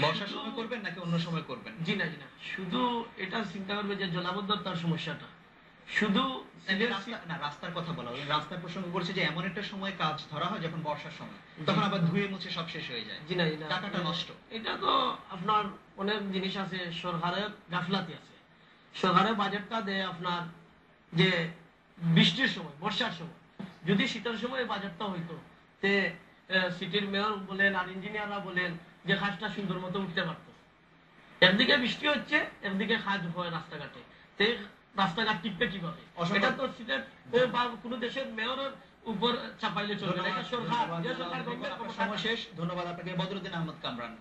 বর্ষার সময় করবেন নাকি অন্য সময় করবেন? জি না, শুধু এটা চিন্তা করবে যে জলাবদ্ধতার সমস্যাটা শুধু রাস্তার কথা বলা হলো, রাস্তার প্রসঙ্গ করছে যে এমন একটা সময় কাজ ধরা হয় যখন বর্ষার সময়, তখন আবার ধুয়ে মুছে সব শেষ হয়ে যায়। জি না, টাকাটা নষ্ট। এটা তো আপনার অনেক জিনিস আছে, সরকারের গাফলাতি আছে। সরকারের বাজেটটা দেয় আপনার যে বৃষ্টির সময়, বর্ষার সময়। যদি শীতের সময় বাজেটটা হইতো তে সিটির মেয়র বলেন আর ইঞ্জিনিয়াররা বলেন যে কাজটা সুন্দর মতো উঠতে পারতো। একদিকে বৃষ্টি হচ্ছে, একদিকে কাজ হয় রাস্তাঘাটে, তে রাস্তাঘাট টিকবে কিভাবে? এটা তো সিটের বা কোনো দেশের মেয়রের উপর চাপাইলে চলবে না। এটা সরকার, যে সরকার সময় শেষ। ধন্যবাদ আপনাকে বদরুদ্দিন আহমদ কামরান।